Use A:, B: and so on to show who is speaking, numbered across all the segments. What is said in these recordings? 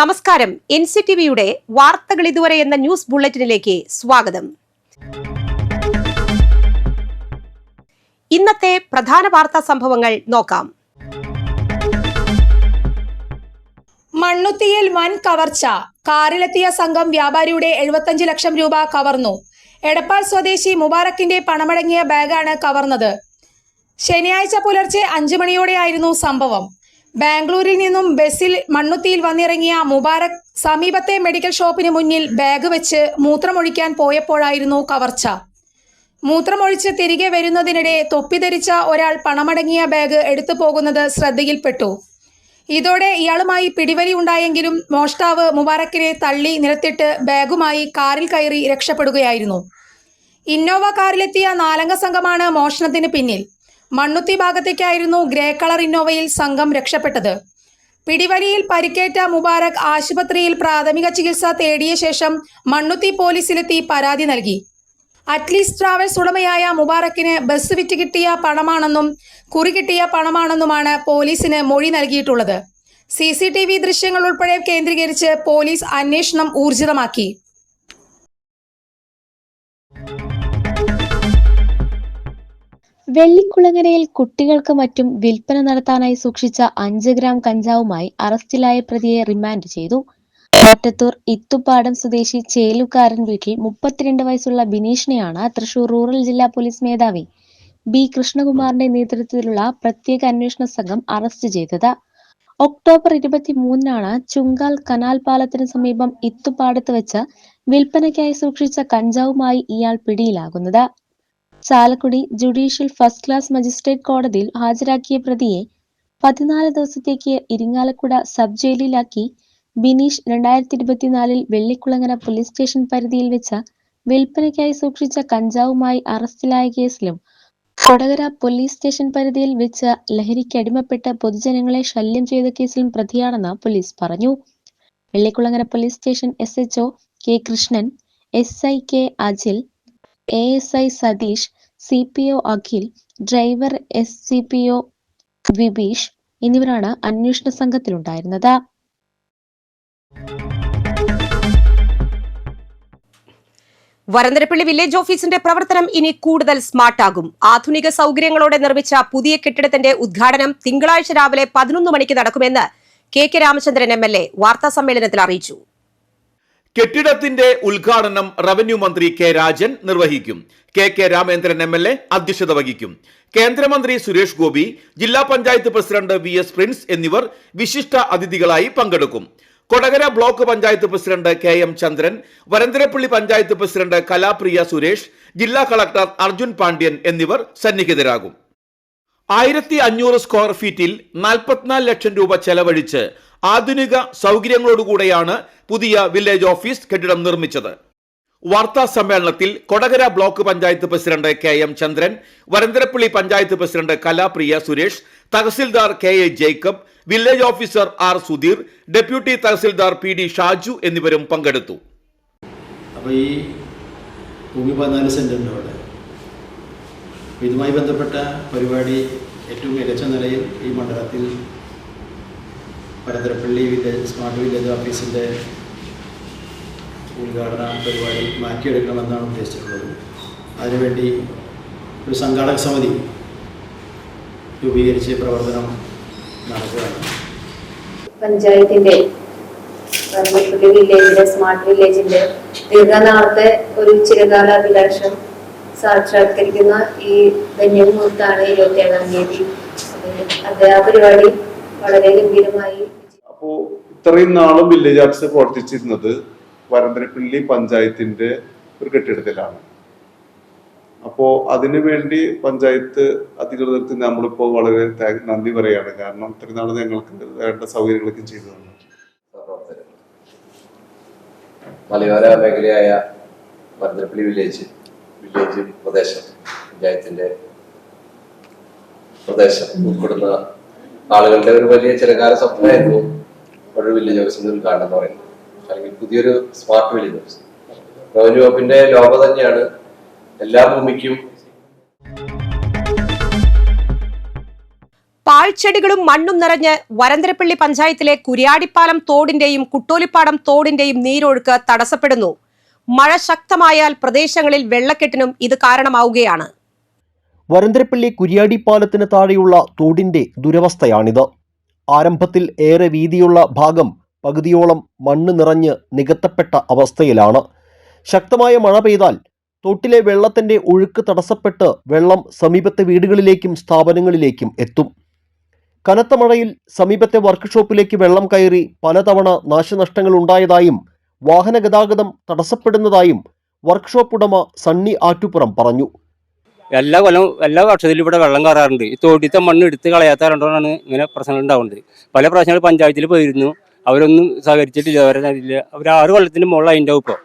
A: നമസ്കാരം. NCTVയുടെ വാർത്തകൾ ഇതുവരെ എന്ന ന്യൂസ് ബുള്ളറ്റിനിലേക്ക് സ്വാഗതം. ഇന്നത്തെ പ്രധാന വാർത്താ സംഭവങ്ങൾ നോക്കാം.
B: മണ്ണുത്തിയിൽ വൻ കവർച്ച. കാറിലെത്തിയ സംഘം വ്യാപാരിയുടെ 75 ലക്ഷം രൂപ കവർന്നു. എടപ്പാൾ സ്വദേശി മുബാറക്കിന്റെ പണമടങ്ങിയ ബാഗാണ് കവർന്നത്. ശനിയാഴ്ച പുലർച്ചെ 5 മണിയോടെയായിരുന്നു സംഭവം. ബാംഗ്ലൂരിൽ നിന്നും ബസ്സിൽ മണ്ണുത്തിയിൽ വന്നിറങ്ങിയ മുബാറക് സമീപത്തെ മെഡിക്കൽ ഷോപ്പിന് മുന്നിൽ ബാഗ് വെച്ച് മൂത്രമൊഴിക്കാൻ പോയപ്പോഴായിരുന്നു കവർച്ച. മൂത്രമൊഴിച്ച് തിരികെ വരുന്നതിനിടെ തൊപ്പി ധരിച്ച ഒരാൾ പണമടങ്ങിയ ബാഗ് എടുത്തു പോകുന്നത് ശ്രദ്ധയിൽപ്പെട്ടു. ഇതോടെ ഇയാളുമായി പിടിവലി ഉണ്ടായെങ്കിലും മോഷ്ടാവ് മുബാറക്കിനെ തള്ളി നിലത്തിട്ട് ബാഗുമായി കാറിൽ കയറി രക്ഷപ്പെടുകയായിരുന്നു. ഇന്നോവ കാറിലെത്തിയ 4 അംഗ സംഘമാണ് മോഷണത്തിന് പിന്നിൽ. മണ്ണുത്തി ഭാഗത്തേക്കായിരുന്നു ഗ്രേ കളർ ഇന്നോവയിൽ സംഘം രക്ഷപ്പെട്ടത്. പിടിവലിയിൽ പരിക്കേറ്റ മുബാറക് ആശുപത്രിയിൽ പ്രാഥമിക ചികിത്സ തേടിയ ശേഷം മണ്ണുത്തി പോലീസിലെത്തി പരാതി നൽകി. അറ്റ്ലീസ്റ്റ് ട്രാവൽസ് ഉടമയായ മുബാറക്കിന് ബസ് വിറ്റ് കിട്ടിയ പണമാണെന്നും കുറി കിട്ടിയ പണമാണെന്നുമാണ് പോലീസിന് മൊഴി നൽകിയിട്ടുള്ളത്. CCTV ദൃശ്യങ്ങൾ ഉൾപ്പെടെ കേന്ദ്രീകരിച്ച് പോലീസ് അന്വേഷണം ഊർജിതമാക്കി.
C: വെള്ളിക്കുളങ്ങരയിൽ കുട്ടികൾക്ക് മറ്റും വിൽപ്പന നടത്താനായി സൂക്ഷിച്ച 5 ഗ്രാം കഞ്ചാവുമായി അറസ്റ്റിലായ പ്രതിയെ റിമാൻഡ് ചെയ്തു. കോട്ടത്തൂർ ഇത്തുപ്പാടം സ്വദേശി ചേലുകാരൻ വീട്ടിൽ 32 വയസ്സുള്ള ബിനീഷിനെയാണ് തൃശൂർ റൂറൽ ജില്ലാ പോലീസ് മേധാവി B. കൃഷ്ണകുമാറിന്റെ നേതൃത്വത്തിലുള്ള പ്രത്യേക അന്വേഷണ സംഘം അറസ്റ്റ് ചെയ്തത്. ഒക്ടോബർ 23-നാണ് ചുങ്കാൽ കനാൽ പാലത്തിന് സമീപം ഇത്തുപാടത്ത് വെച്ച് വിൽപ്പനയ്ക്കായി സൂക്ഷിച്ച കഞ്ചാവുമായി ഇയാൾ പിടിയിലാകുന്നത്. Chalakudy judicial first class magistrate കോടതിയിൽ ഹാജരാക്കിയ പ്രതിയെ 14 ദിവസത്തേക്ക് ഇരിങ്ങാലക്കുട സബ് ജയിലിലാക്കി. ബിനീഷ് 2024-ൽ വെള്ളിക്കുളങ്ങര പോലീസ് സ്റ്റേഷൻ പരിധിയിൽ വെച്ച് വിൽപ്പനയ്ക്കായി സൂക്ഷിച്ച കഞ്ചാവുമായി അറസ്റ്റിലായ കേസിലും കൊടകര പോലീസ് സ്റ്റേഷൻ പരിധിയിൽ വെച്ച് ലഹരിക്ക് അടിമപ്പെട്ട് പൊതുജനങ്ങളെ ശല്യം ചെയ്ത കേസിലും പ്രതിയാണെന്ന് പോലീസ് പറഞ്ഞു. Vellikulangara police station SHO K. Krishnan, SI K. Ajil, ASI Satheesh, CPO Akhil, driver SCPO Vibeesh എന്നിവരാണ് അന്വേഷണ സംഘത്തിലുണ്ടായിരുന്നത്.
A: വരന്തരപ്പള്ളി വില്ലേജ് ഓഫീസിന്റെ പ്രവർത്തനം ഇനി കൂടുതൽ സ്മാർട്ടാകും. ആധുനിക സൗകര്യങ്ങളോടെ നിർമ്മിച്ച പുതിയ കെട്ടിടത്തിന്റെ ഉദ്ഘാടനം തിങ്കളാഴ്ച രാവിലെ 11 മണിക്ക് നടക്കുമെന്ന് KK രാമചന്ദ്രൻ MLA വാർത്താ സമ്മേളനത്തിൽ അറിയിച്ചു.
D: കെട്ടിടത്തിന്റെ ഉദ്ഘാടനം റവന്യൂ മന്ത്രി K. രാജൻ നിർവഹിക്കും. KK രാമേന്ദ്രൻ MLA അധ്യക്ഷത വഹിക്കും. കേന്ദ്രമന്ത്രി സുരേഷ് ഗോപി, ജില്ലാ പഞ്ചായത്ത് പ്രസിഡന്റ് VS പ്രിൻസ് എന്നിവർ വിശിഷ്ട അതിഥികളായി പങ്കെടുക്കും. Kodakara block panchayat president KM Chandran, Varantharappilly panchayat president Kalapriya Suresh, ജില്ലാ കളക്ടർ അർജുൻ പാണ്ഡ്യൻ എന്നിവർ സന്നിഹിതരാകും. 1500 സ്ക്വയർ ഫീറ്റിൽ 44 ലക്ഷം രൂപ ചെലവഴിച്ച് ആധുനിക സൗകര്യങ്ങളോടുകൂടെയാണ് പുതിയ വില്ലേജ് ഓഫീസ് കെട്ടിടം നിർമ്മിച്ചത്. വാർത്താ സമ്മേളനത്തിൽ Kodakara block panchayat president KM Chandran, Varantharappilly panchayat president Kalapriya Suresh, tahsildar KA Jacob, village officer R. Sudheer, deputy tahsildar PD Shaju എന്നിവരും പങ്കെടുത്തു.
E: അപ്പോൾ ഈ ഭൂമി 14 സെന്റുണ്ട് അവിടെ. ഇതുമായി ബന്ധപ്പെട്ട പരിപാടി ഏറ്റവും മികച്ച നിലയിൽ ഈ മണ്ഡലത്തിൽ വരന്തരപ്പള്ളി വില്ലേജ് സ്മാർട്ട് വില്ലേജ് ഓഫീസിൻ്റെ ഉദ്ഘാടന പരിപാടി മാറ്റിയെടുക്കണമെന്നാണ് ഉദ്ദേശിച്ചിട്ടുള്ളത്. അതിനുവേണ്ടി ഒരു സംഘാടക സമിതി രൂപീകരിച്ച് പ്രവർത്തനം നടക്കുകയാണ്.
F: പഞ്ചായത്തിൻ്റെ വരന്തരപ്പള്ളി വില്ലേജിലെ സ്മാർട്ട് വില്ലേജിൻ്റെ ദീർഘനാളത്തെ ഒരു ചിരകാലാഭിലാഷം സാക്ഷാത്കരിക്കുന്ന ഈ ധന്യമുഹൂർത്താണ് 27-ാം തീയതി. ആ പരിപാടി വളരെ ഗംഭീരമായി.
G: അപ്പോൾ ഇത്രയും നാളും വില്ലേജ് ഓഫീസർ പ്രവർത്തിച്ചിരുന്നത് വരന്തരപ്പള്ളി പഞ്ചായത്തിന്റെ ഒരു കെട്ടിടത്തിലാണ്. അപ്പോൾ അതിനുവേണ്ടി പഞ്ചായത്ത് അധികൃതർക്ക് നമ്മളിപ്പോൾ വളരെ നന്ദി പറയാണ്. കാരണം ഇത്രയും നാൾ ഞങ്ങൾക്ക് വേണ്ട സൗകര്യങ്ങളൊക്കെ ചെയ്തു തന്നു.
H: മലയോര മേഖലയായ വരന്തരപ്പള്ളി വില്ലേജ് പ്രദേശം പഞ്ചായത്തിന്റെ പ്രദേശം ഉൾപ്പെടുന്ന ആളുകളുടെ ഒരു വലിയ ചിരകാല സ്വപ്നമായിരുന്നു ഒരു വില്ലേജ് ഓഫീസിന്റെ ഉദ്ഘാടനം എന്ന് പറയുന്നത്. അല്ലെങ്കിൽ പുതിയൊരു സ്മാർട്ട് വില്ലേജ് ഓഫീസ്. റവന്യൂ വകുപ്പിന്റെ ലോഗോ തന്നെയാണ് എല്ലാ ഭൂമിക്കും.
A: പാഴ്ചെടികളും മണ്ണും നിറഞ്ഞ് വരന്തരപ്പള്ളി പഞ്ചായത്തിലെ കുര്യാടിപ്പാലം തോടിന്റെയും കുട്ടോലിപ്പാടം തോടിന്റെയും നീരൊഴുക്ക് തടസ്സപ്പെടുന്നു. മഴ ശക്തമായാൽ പ്രദേശങ്ങളിൽ വെള്ളക്കെട്ടിനും ഇത് കാരണമാവുകയാണ്.
I: വരന്തരപ്പള്ളി കുര്യാടിപ്പാലത്തിന് താഴെയുള്ള തോടിന്റെ ദുരവസ്ഥയാണിത്. ആരംഭത്തിൽ ഏറെ വീതിയുള്ള ഭാഗം പകുതിയോളം മണ്ണ് നിറഞ്ഞ് നികത്തപ്പെട്ട അവസ്ഥയിലാണ്. ശക്തമായ മഴ പെയ്താൽ തോട്ടിലെ വെള്ളത്തിന്റെ ഒഴുക്ക് തടസ്സപ്പെട്ട് വെള്ളം സമീപത്തെ വീടുകളിലേക്കും സ്ഥാപനങ്ങളിലേക്കും എത്തും. കനത്ത മഴയിൽ സമീപത്തെ വർക്ക്ഷോപ്പിലേക്ക് വെള്ളം കയറി പലതവണ നാശനഷ്ടങ്ങൾ ഉണ്ടായതായും വാഹന ഗതാഗതം തടസ്സപ്പെടുന്നതായും വർക്ക്ഷോപ്പ് ഉടമ സണ്ണി ആറ്റുപുറം പറഞ്ഞു.
J: എല്ലാ വർഷത്തിലും ഇവിടെ വെള്ളം കയറാറുണ്ട്. ഈ തോട്ടിത്തെ മണ്ണ് എടുത്ത് കളയാത്ത രണ്ടോടാണ് ഇങ്ങനെ പ്രശ്നങ്ങൾ ഉണ്ടാവുന്നത്. പല പ്രാവശ്യങ്ങൾ പഞ്ചായത്തിൽ പോയിരുന്നു, അവരൊന്നും സഹകരിച്ചിട്ടില്ല. അവർ 6 കൊല്ലത്തിന് മുകളിൽ അതിൻ്റെ ഇപ്പോൾ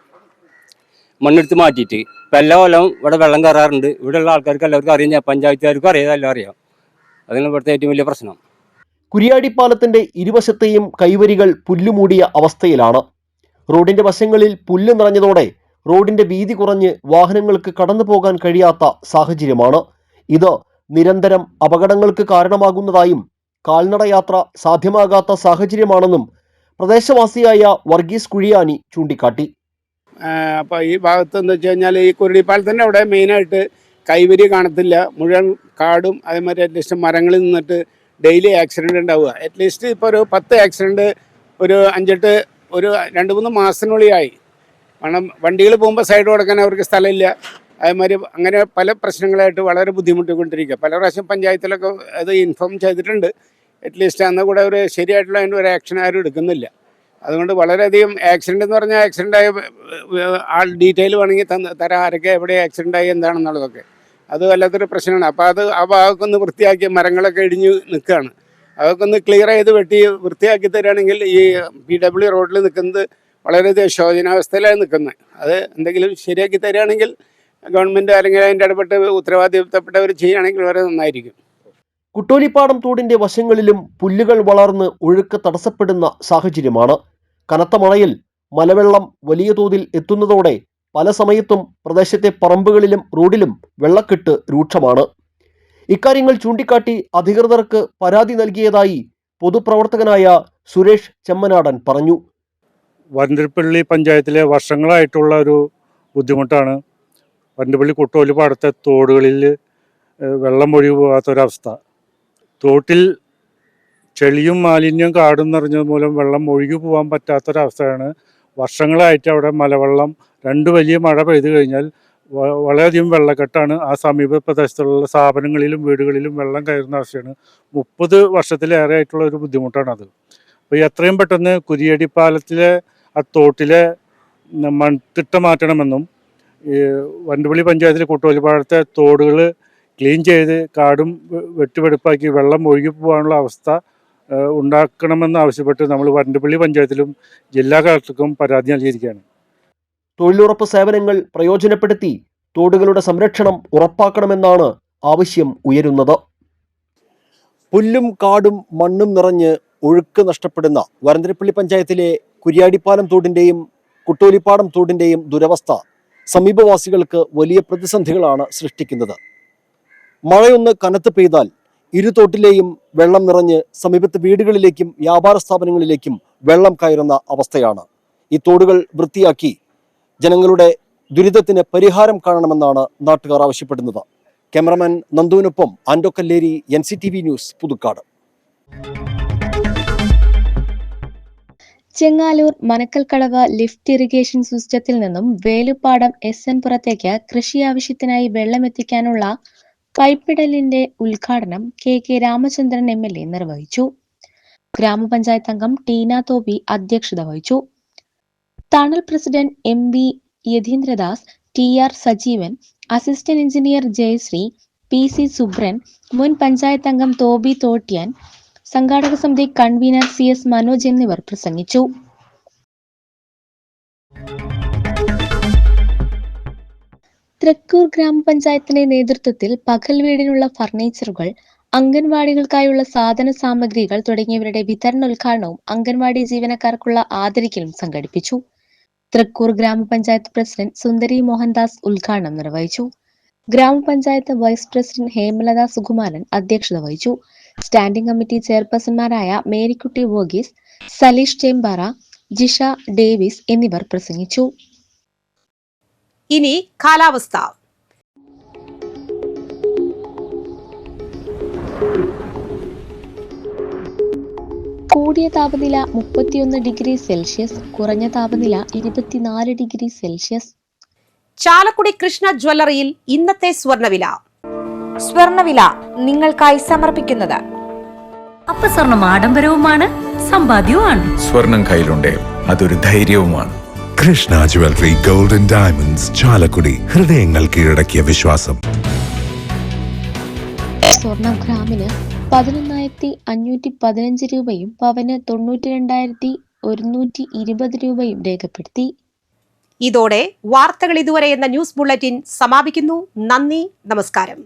J: മണ്ണെടുത്ത് മാറ്റിയിട്ട് ഇപ്പം എല്ലാ കൊല്ലവും ഇവിടെ വെള്ളം കയറാറുണ്ട്. ഇവിടെയുള്ള ആൾക്കാർക്ക് എല്ലാവർക്കും അറിയാം, പഞ്ചായത്തുകാർക്കും അറിയാം, എല്ലാം അറിയാം. അതാണ് ഇവിടുത്തെ ഏറ്റവും വലിയ പ്രശ്നം.
I: കുര്യാടിപ്പാലത്തിന്റെ ഇരുവശത്തെയും കൈവരികൾ പുല്ലുമൂടിയ അവസ്ഥയിലാണ്. റോഡിന്റെ വശങ്ങളിൽ പുല്ല് നിറഞ്ഞതോടെ റോഡിന്റെ വീതി കുറഞ്ഞ് വാഹനങ്ങൾക്ക് കടന്നു പോകാൻ കഴിയാത്ത സാഹചര്യമാണ്. ഇത് നിരന്തരം അപകടങ്ങൾക്ക് കാരണമാകുന്നതായും കാൽനടയാത്ര സാധ്യമാകാത്ത സാഹചര്യമാണെന്നും പ്രദേശവാസിയായ വർഗീസ് കുഴിയാനി ചൂണ്ടിക്കാട്ടി.
K: അപ്പോൾ ഈ ഭാഗത്ത് എന്ന് വെച്ച് കഴിഞ്ഞാൽ ഈ കുരുടിപ്പാലത്തിൻ്റെ അവിടെ മെയിനായിട്ട് കൈവരി കാണത്തില്ല, മുഴുവൻ കാടും അതേമാതിരി അറ്റ്ലീസ്റ്റ് മരങ്ങളിൽ നിന്നിട്ട് ഡെയിലി ആക്സിഡൻറ്റ് ഉണ്ടാവുക. അറ്റ്ലീസ്റ്റ് ഇപ്പോൾ ഒരു 10 ആക്സിഡൻറ്റ് ഒരു 2-3 മാസത്തിനുള്ളിലായി. കാരണം വണ്ടികൾ പോകുമ്പോൾ സൈഡ് കൊടുക്കാൻ അവർക്ക് സ്ഥലമില്ല. അതേമാതിരി അങ്ങനെ പല പ്രശ്നങ്ങളായിട്ട് വളരെ ബുദ്ധിമുട്ടിക്കൊണ്ടിരിക്കുക. പല പ്രാവശ്യം പഞ്ചായത്തിലൊക്കെ അത് ഇൻഫോം ചെയ്തിട്ടുണ്ട്. അറ്റ്ലീസ്റ്റ് അന്ന് കൂടെ ഒരു ശരിയായിട്ടുള്ള അതിൻ്റെ ഒരു ആക്ഷൻ ആരും എടുക്കുന്നില്ല. അതുകൊണ്ട് വളരെയധികം ആക്സിഡൻ്റ് എന്ന് പറഞ്ഞാൽ ആക്സിഡൻ്റായ ഡീറ്റെയിൽ വേണമെങ്കിൽ തരാം, ആരൊക്കെ എവിടെ ആക്സിഡൻ്റായി എന്താണെന്നുള്ളതൊക്കെ. അത് വല്ലാത്തൊരു പ്രശ്നമാണ്. അപ്പോൾ അത് ആ ഭാഗമൊക്കെ ഒന്ന് വൃത്തിയാക്കി, മരങ്ങളൊക്കെ ഇടിഞ്ഞ് നിൽക്കുകയാണ്, അതൊക്കെ ഒന്ന് ക്ലിയർ ചെയ്ത് വെട്ടി വൃത്തിയാക്കി തരികയാണെങ്കിൽ ഈ PW റോഡിൽ നിൽക്കുന്നത് വളരെയധികം ശോചനാവസ്ഥയിലാണ് നിൽക്കുന്നത്. അത് എന്തെങ്കിലും ശരിയാക്കി തരികയാണെങ്കിൽ ഗവൺമെൻറ് അല്ലെങ്കിൽ അതിൻ്റെ ഇടപെട്ട് ഉത്തരവാദിത്തപ്പെട്ടവർ ചെയ്യുകയാണെങ്കിൽ വളരെ നന്നായിരിക്കും.
I: കുട്ടോലിപ്പാടം തോടിന്റെ വശങ്ങളിലും പുല്ലുകൾ വളർന്ന് ഒഴുക്ക് തടസ്സപ്പെടുന്ന സാഹചര്യമാണ്. കനത്ത മഴയിൽ മലവെള്ളം വലിയ തോതിൽ എത്തുന്നതോടെ പല സമയത്തും പ്രദേശത്തെ പറമ്പുകളിലും റോഡിലും വെള്ളക്കെട്ട് രൂക്ഷമാണ്. ഇക്കാര്യങ്ങൾ ചൂണ്ടിക്കാട്ടി അധികൃതർക്ക് പരാതി നൽകിയതായി പൊതുപ്രവർത്തകനായ സുരേഷ് ചെമ്മനാടൻ പറഞ്ഞു.
L: വരന്തരപ്പള്ളി പഞ്ചായത്തിലെ വർഷങ്ങളായിട്ടുള്ള ഒരു ബുദ്ധിമുട്ടാണ് വരന്തരപ്പള്ളി കുട്ടോലിപ്പാടത്തെ തോടുകളിൽ വെള്ളം ഒഴുകി പോകാത്തൊരവസ്ഥ. തോട്ടിൽ ചെളിയും മാലിന്യം കാടും നിറഞ്ഞത് മൂലം വെള്ളം ഒഴുകി പോകാൻ പറ്റാത്തൊരവസ്ഥയാണ്. വർഷങ്ങളായിട്ട് അവിടെ മലവെള്ളം 2 വലിയ മഴ പെയ്തു കഴിഞ്ഞാൽ വളരെയധികം വെള്ളക്കെട്ടാണ്. ആ സമീപ പ്രദേശത്തുള്ള സ്ഥാപനങ്ങളിലും വീടുകളിലും വെള്ളം കയറുന്ന അവസ്ഥയാണ്. 30 വർഷത്തിലേറെ ആയിട്ടുള്ള ഒരു ബുദ്ധിമുട്ടാണത്. അപ്പോൾ എത്രയും പെട്ടെന്ന് കുരിയടിപ്പാലത്തിലെ ആ തോട്ടിലെ മൺതിട്ട മാറ്റണമെന്നും വരന്തരപ്പള്ളി പഞ്ചായത്തിലെ കുട്ടോലിപ്പാടത്തെ തോടുകൾ ക്ലീൻ ചെയ്ത് കാടും വെട്ടിവെടുപ്പാക്കി വെള്ളം ഒഴുകി പോകാനുള്ള അവസ്ഥ ഉണ്ടാക്കണമെന്ന് ആവശ്യപ്പെട്ട് നമ്മൾ വരന്തരപ്പള്ളി പഞ്ചായത്തിലും ജില്ലാ കളക്ടർക്കും പരാതി നൽകിയിരിക്കുകയാണ്.
I: തൊഴിലുറപ്പ് സേവനങ്ങൾ പ്രയോജനപ്പെടുത്തി തോടുകളുടെ സംരക്ഷണം ഉറപ്പാക്കണമെന്നാണ് ആവശ്യം ഉയരുന്നത്. പുല്ലും കാടും മണ്ണും നിറഞ്ഞ് ഒഴുക്ക് നഷ്ടപ്പെടുന്ന വരന്തരപ്പള്ളി പഞ്ചായത്തിലെ കുര്യാടിപ്പാലം തോടിന്റെയും കുട്ടോലിപ്പാടം തോടിന്റെയും ദുരവസ്ഥ സമീപവാസികൾക്ക് വലിയ പ്രതിസന്ധികളാണ് സൃഷ്ടിക്കുന്നത്. മഴയൊന്ന് കനത്ത് പെയ്താൽ ഇരുതോട്ടിലെയും വെള്ളം നിറഞ്ഞ് സമീപത്തെ വീടുകളിലേക്കും വ്യാപാര സ്ഥാപനങ്ങളിലേക്കും വെള്ളം കയറുന്ന അവസ്ഥയാണ്. ഈ തോടുകൾ വൃത്തിയാക്കി ജനങ്ങളുടെ ദുരിതത്തിന് പരിഹാരം കാണണമെന്നാണ് നാട്ടുകാർ ആവശ്യപ്പെടുന്നത്. ക്യാമറമാൻ നന്ദുവിനൊപ്പം Ando Kalleri, NCTV news, Puthukkad.
C: Chengaloor Manakkalkadavu lift irrigation സിസ്റ്റത്തിൽ നിന്നും വേലുപ്പാടം SN പുറത്തേക്ക് കൃഷി ആവശ്യത്തിനായി വെള്ളമെത്തിക്കാനുള്ള പൈപ്പിടലിന്റെ ഉദ്ഘാടനം KK രാമചന്ദ്രൻ MLA നിർവഹിച്ചു. ഗ്രാമപഞ്ചായത്ത് അംഗം ടീന തോബി അധ്യക്ഷത വഹിച്ചു. Thanal president MV Yatheendradas, TR Sajeevan, assistant engineer Jayasree, PC Subran, മുൻ പഞ്ചായത്ത് അംഗം തോബി തോട്ടിയാൻ, സംഘാടക സമിതി കൺവീനർ CS മനോജ് എന്നിവർ പ്രസംഗിച്ചു. തൃക്കൂർ ഗ്രാമപഞ്ചായത്തിന്റെ നേതൃത്വത്തിൽ പകൽ വീടിനുള്ള ഫർണിച്ചറുകൾ, അംഗൻവാടികൾക്കായുള്ള സാധന സാമഗ്രികൾ തുടങ്ങിയവരുടെ വിതരണോദ്ഘാടനവും അംഗൻവാടി ജീവനക്കാർക്കുള്ള ആദരിക്കലും സംഘടിപ്പിച്ചു. തൃക്കൂർ ഗ്രാമപഞ്ചായത്ത് പ്രസിഡന്റ് സുന്ദരി മോഹൻദാസ് ഉദ്ഘാടനം നിർവഹിച്ചു. ഗ്രാമപഞ്ചായത്ത് വൈസ് പ്രസിഡന്റ് ഹേമലത സുകുമാരൻ അധ്യക്ഷത വഹിച്ചു. Standing committee ചെയർപേഴ്സൺമാരായ Marykutty വോഗീസ്, Saleesh ചേമ്പാറ, Jisha Davis എന്നിവർ പ്രസംഗിച്ചു.
A: ഇനി കാലാവസ്ഥ.
C: കൂടിയ താപനില 31 ഡിഗ്രി സെൽഷ്യസ്, കുറഞ്ഞ താപനില 24 ഡിഗ്രി സെൽഷ്യസ്.
A: ചാലക്കുടി കൃഷ്ണ ജ്വല്ലറിയിൽ ഇന്നത്തെ സ്വർണ്ണവില.
M: സ്വർണ്ണവില നിങ്ങൾക്കായി സമർപ്പിക്കുന്നത്
N: അപ്പസ്വർണം ആഡംബരവുമാണ്, സമ്പാദ്യവുമാണ്.
O: സ്വർണം കയ്യിലുണ്ട്, അതൊരു ധൈര്യവുമാണ്.
P: Krishna jewellery golden diamonds, Chalakudy. ഹൃദയങ്ങൾ കീഴടക്കിയ വിശ്വാസം.
C: സ്വർണം ഗ്രാമിന് 11,515 രൂപയും പവന് 92,120 രൂപയും രേഖപ്പെടുത്തി.
A: ഇതോടെ വാർത്തകൾ ഇതുവരെ എന്ന ന്യൂസ് ബുള്ളറ്റിൻ സമാപിക്കുന്നു. നന്ദി, നമസ്കാരം.